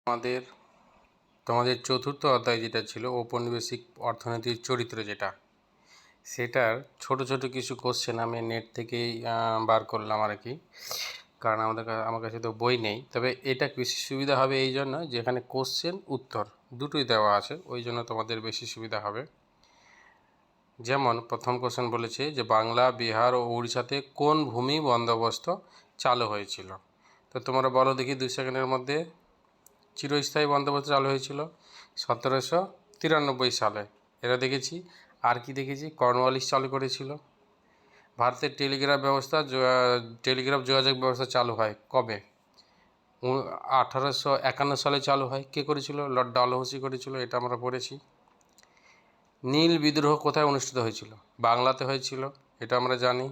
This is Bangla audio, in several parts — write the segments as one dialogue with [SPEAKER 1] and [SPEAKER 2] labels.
[SPEAKER 1] আমাদের তোমাদের চতুর্থ অধ্যায় যেটা ছিল ঔপনিবেশিক অর্থনীতির চরিত্র, সেটার ছোট ছোট কিছু কোশ্চেন আমি নেট থেকেই বার করলাম আর কি। কারণ আমার কাছে তো বই নেই, তবে এটা বেশি সুবিধা হবে এই জন্য যেখানে কোশ্চেন উত্তর দুটোই দেওয়া আছে, ওই জন্য তোমাদের বেশি সুবিধা হবে। যেমন প্রথম কোশ্চেন বলেছে যে বাংলা, বিহার ও উড়িষ্যাতে কোন ভূমি বন্দোবস্ত চালু হয়েছিল। তো তোমরা বলো দেখি 2 সেকেন্ডের মধ্যে। চিরস্থায়ী বন্দোবস্ত চালু হয়েছিল 1793 সালে, এটা দেখেছি। আর কি দেখেছি, কর্নওয়ালিস চালু করেছিল। ভারতের টেলিগ্রাফ যোগাযোগ ব্যবস্থা চালু হয় কবে? 1851 সালে চালু হয়। কে করেছিল? লর্ড ডালহৌসি করেছিল, এটা আমরা পড়েছি। নীল বিদ্রোহ কোথায় অনুষ্ঠিত হয়েছিল? বাংলাতে হয়েছিল, এটা আমরা জানি।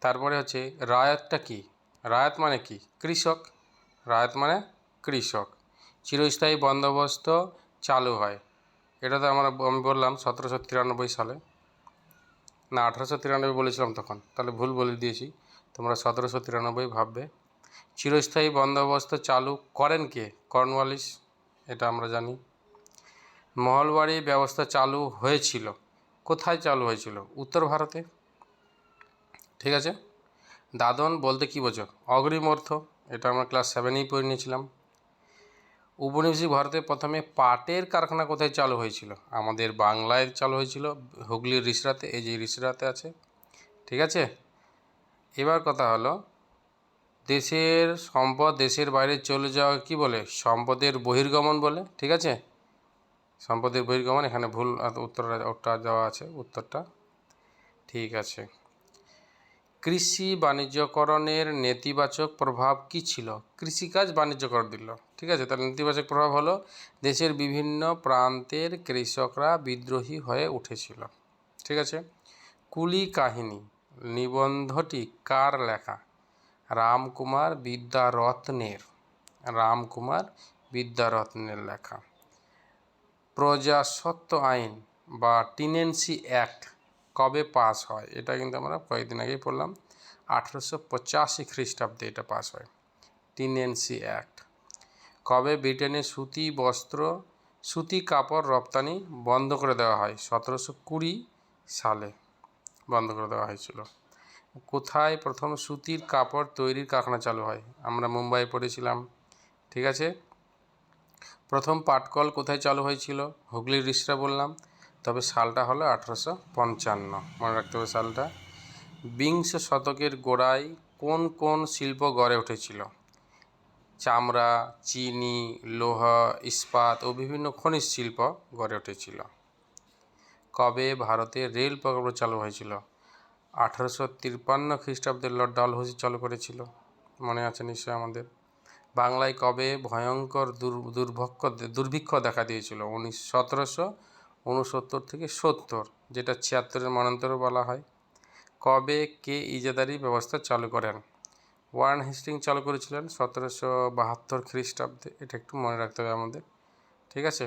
[SPEAKER 1] তারপরে হচ্ছে রায়তটা কি? রায়ত মানে কি? কৃষক। রায়ত মানে কৃষক। চিরস্থায়ী বন্দোবস্ত চালু হয়, এটা তো আমি বললাম 1793 সালে, না 1893 বলেছিলাম তখন, তাহলে ভুল বলে দিয়েছি। তোমরা 1793 ভাববে। চিরস্থায়ী বন্দোবস্ত চালু করেন কে? কর্নওয়ালিস, এটা আমরা জানি। মহলবাড়ি ব্যবস্থা চালু হয়েছিল কোথায়? চালু হয়েছিল উত্তর ভারতে, ঠিক আছে। দাদন বলতে কি বোঝো? অগ্রিম অর্থ, এটা আমরা ক্লাস 7এই পড়ে নিয়েছিলাম। উপনিবেশিক ভারতে প্রথমে পাটের কারখানা কোথায় চালু হয়েছিল? আমাদের বাংলায় চালু হয়েছিল, হুগলির রিসরাতে, এই যে রিসরাতে আছে, ঠিক আছে। এবার কথা হলো, দেশের সম্পদ দেশের বাইরে চলে যাওয়া কি বলে? সম্পদের বহির্গমন বলে, ঠিক আছে। সম্পদের বহির্গমন, এখানে ভুল উত্তরটা দেওয়া আছে, উত্তরটা ঠিক আছে। কৃষি বাণিজ্যকরণের নেতিবাচক প্রভাব কি ছিল? কৃষিকাজ বাণিজ্যকরণ দিল, ঠিক আছে। তাহলে নেতিবাচক প্রভাব হলো দেশের বিভিন্ন প্রান্তের কৃষকরা বিদ্রোহী হয়ে উঠেছিল, ঠিক আছে। কুলি কাহিনী নিবন্ধটি কার লেখা? রামকুমার বিদ্যারত্নের। রামকুমার বিদ্যারত্নের লেখা। প্রজাস্বত্ব আইন বা টিনেন্সি অ্যাক্ট কবে পাস হয়? এটা কিন্তু আমরা কয়েকদিন আগেই পড়লাম, 1885 খ্রিস্টাব্দে এটা পাস হয়, টিনেন্সি অ্যাক্ট। কবে ব্রিটেনে সুতি কাপড় রপ্তানি বন্ধ করে দেওয়া হয়? 1720 সালে বন্ধ করে দেওয়া হয়েছিল। কোথায় প্রথম সুতির কাপড় তৈরির কারখানা চালু হয়? আমরা মুম্বাই পড়েছিলাম, ঠিক আছে। প্রথম পাটকল কোথায় চালু হয়েছিল? হুগলির রিসরা বললাম, তবে সালটা হলো 1855, মনে রাখতে হবে সালটা। বিংশ শতকের গোড়ায় কোন কোন শিল্প গড়ে উঠেছিল? চামড়া, চিনি, লোহা, ইস্পাত ও বিভিন্ন খনিজ শিল্প গড়ে উঠেছিল। কবে ভারতে রেল প্রকল্প চালু হয়েছিল? 1853 খ্রিস্টাব্দে লর্ড ডালহৌসি চালু করেছিল, মনে আছে নিশ্চয় আমাদের। বাংলায় কবে ভয়ঙ্কর দুর্ভিক্ষ দেখা দিয়েছিল? 1769 থেকে 70, যেটা 76-এর মনান্তরও বলা হয়। কবে কে ইজাদারি ব্যবস্থা চালু করেন? ওয়ারেন হেস্টিংস চালু করেছিলেন 1772 খ্রিস্টাব্দে, এটা একটু মনে রাখতে হবে আমাদের, ঠিক আছে।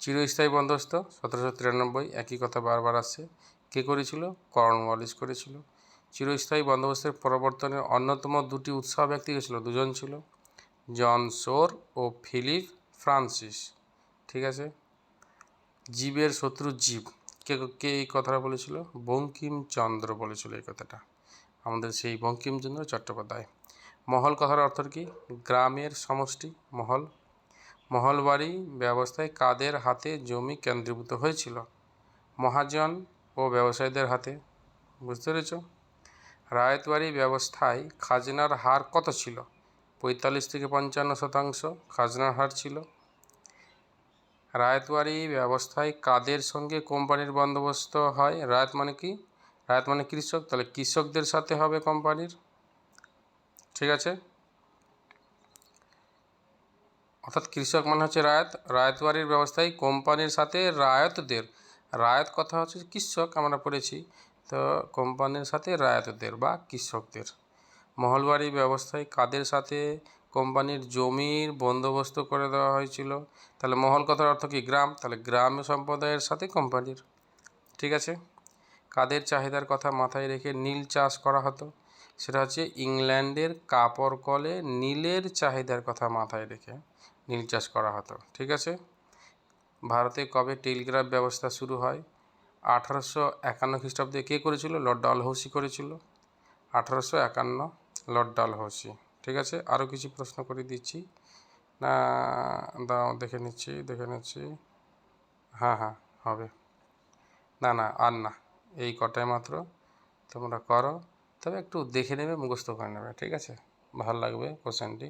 [SPEAKER 1] চিরস্থায়ী বন্দোবস্ত 1793, একই কথা বারবার আসছে। কে করেছিল? কর্নওয়ালিস করেছিল। চিরস্থায়ী বন্দোবস্তের প্রবর্তনের অন্যতম দুটি উৎসাহ ব্যক্তি ছিল, দুজন ছিল, জন শোর ও ফিলিপ ফ্রান্সিস, ঠিক আছে। জীবের শত্রু জীব, কে এই কথাটা বলেছিল? বঙ্কিমচন্দ্র বলেছিল এই কথাটা, আমাদের সেই বঙ্কিমচন্দ্র চট্টোপাধ্যায়। মহল কথার অর্থ কি? গ্রামের সমষ্টি মহল। মহলবাড়ি ব্যবস্থায় কাদের হাতে জমি কেন্দ্রীভূত হয়েছিল? মহাজন ও ব্যবসায়ীদের হাতে, বুঝতে পেরেছ। রায়তবাড়ি ব্যবস্থায় খাজনার হার কত ছিল? 45 থেকে 55% খাজনার হার ছিল। রায়তবাড়ি ব্যবস্থায় কাদের সঙ্গে কোম্পানির বন্দোবস্ত হয়? রায়ত মানে কি? রায়ত মানে কৃষক, তাহলে কৃষকদের সাথে হবে কোম্পানির, ঠিক আছে। অর্থাৎ কৃষক মানে হচ্ছে রায়ত। রায়তবাড়ির ব্যবস্থায় কোম্পানির সাথে রায়তদের, রায়ত কথা হচ্ছে কৃষক, আমরা পড়েছি, তো কোম্পানির সাথে রায়তদের বা কৃষকদের। মহলবাড়ি ব্যবস্থায় কাদের সাথে কোম্পানির জমির বন্দোবস্ত করে দেওয়া হয়েছিল? তাহলে মহল কথার অর্থ কি? গ্রাম, তাহলে গ্রাম সম্প্রদায়ের সাথে কোম্পানির, ঠিক আছে। কাদের চাহিদার কথা মাথায় রেখে নীল চাষ করা হতো? সেটা হচ্ছে ইংল্যান্ডের কাপড় কলে নীলের চাহিদার কথা মাথায় রেখে নীল চাষ করা হতো। ঠিক আছে। ভারতে কবে টেলিগ্রাফ ব্যবস্থা শুরু হয়? 1851 খ্রিস্টাব্দে কে করেছিল? লর্ড ডালহৌসি করেছিল। 1851 লর্ড ডালহৌসি। ঠিক আছে। আরও কিছু প্রশ্ন করে দিচ্ছি না, দাও দেখে নিচ্ছি। হ্যাঁ হবে। না আর না, এই কটাই মাত্র তোমরা করো, তবে একটু দেখে নেবে, মুখস্থ করে নেবে। ঠিক আছে, ভালো লাগবে কোশ্চেনটি।